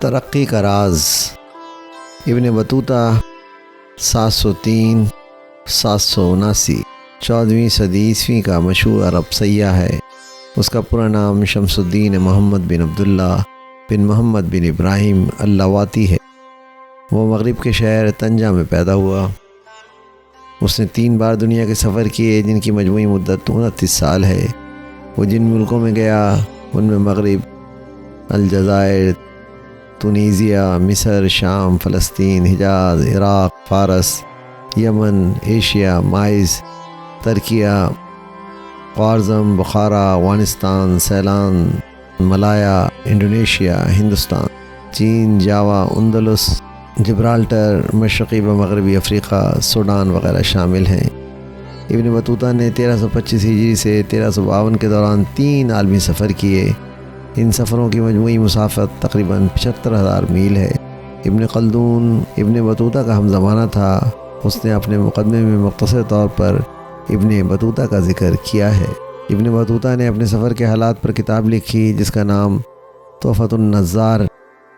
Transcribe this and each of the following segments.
ترقی کا راز۔ ابن بطوطہ 703-779 14ویں صدی عیسوی کا مشہور عرب سیاح ہے۔ اس کا پورا نام شمس الدین محمد بن عبداللہ بن محمد بن ابراہیم اللاواتی ہے۔ وہ مغرب کے شہر طنجہ میں پیدا ہوا۔ اس نے 3 بار دنیا کے سفر کیے جن کی مجموعی مدت 29 سال ہے۔ وہ جن ملکوں میں گیا ان میں مغرب، الجزائر، تونیزیا، مصر، شام، فلسطین، حجاز، عراق، فارس، یمن، ایشیا، مائز، ترکیہ، خوارزم، بخارا، افغانستان، سیلان، ملایا، انڈونیشیا، ہندوستان، چین، جاوا، اندلس، جبرالٹر، مشرقی و مغربی افریقہ، سوڈان وغیرہ شامل ہیں۔ ابن بطوطہ نے 1325 ہجری سے 1352 کے دوران 3 عالمی سفر کیے۔ ان سفروں کی مجموعی مسافت تقریباً 75,000 میل ہے۔ ابن خلدون ابن بطوطہ کا ہم زمانہ تھا۔ اس نے اپنے مقدمے میں مختصر طور پر ابن بطوطہ کا ذکر کیا ہے۔ ابن بطوطہ نے اپنے سفر کے حالات پر کتاب لکھی جس کا نام تحفۃ النظار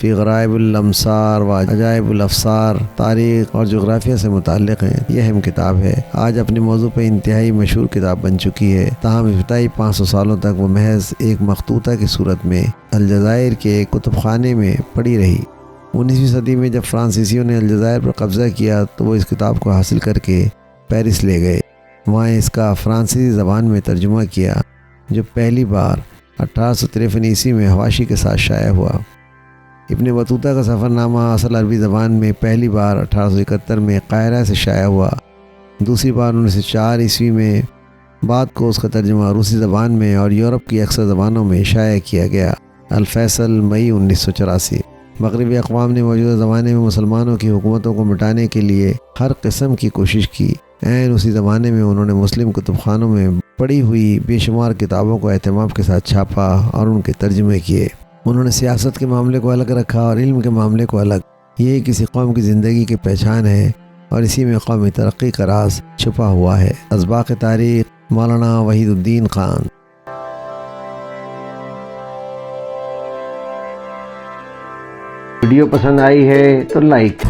فی غرائب الامصار و عجائب الافسار، تاریخ اور جغرافیہ سے متعلق ہے۔ یہ اہم کتاب ہے، آج اپنے موضوع پہ انتہائی مشہور کتاب بن چکی ہے، تاہم ابتدائی 500 سالوں تک وہ محض ایک مخطوطہ کی صورت میں الجزائر کے کتب خانے میں پڑی رہی۔ 19ویں صدی میں جب فرانسیسیوں نے الجزائر پر قبضہ کیا تو وہ اس کتاب کو حاصل کر کے پیرس لے گئے۔ وہاں اس کا فرانسیسی زبان میں ترجمہ کیا جو پہلی بار 1853 عیسوی میں حواشی کے ساتھ شائع ہوا۔ ابن بطوطہ کا سفر نامہ اصل عربی زبان میں پہلی بار 1871 میں قاہرہ سے شائع ہوا، دوسری بار 1904 عیسوی میں، بعد کو اس کا ترجمہ روسی زبان میں اور یورپ کی اکثر زبانوں میں شائع کیا گیا۔ الفیصل، مئی 1984۔ مغربی اقوام نے موجودہ زمانے میں مسلمانوں کی حکومتوں کو مٹانے کے لیے ہر قسم کی کوشش کی۔ عین اسی زمانے میں انہوں نے مسلم کتب خانوں میں پڑھی ہوئی بے شمار کتابوں کو اہتمام کے ساتھ چھاپا اور ان کے ترجمے کیے۔ انہوں نے سیاست کے معاملے کو الگ رکھا اور علم کے معاملے کو الگ۔ یہ کسی قوم کی زندگی کی پہچان ہے اور اسی میں قومی ترقی کا راز چھپا ہوا ہے۔ اسباق تاریخ، مولانا وحید الدین خان۔ ویڈیو پسند آئی ہے تو لائک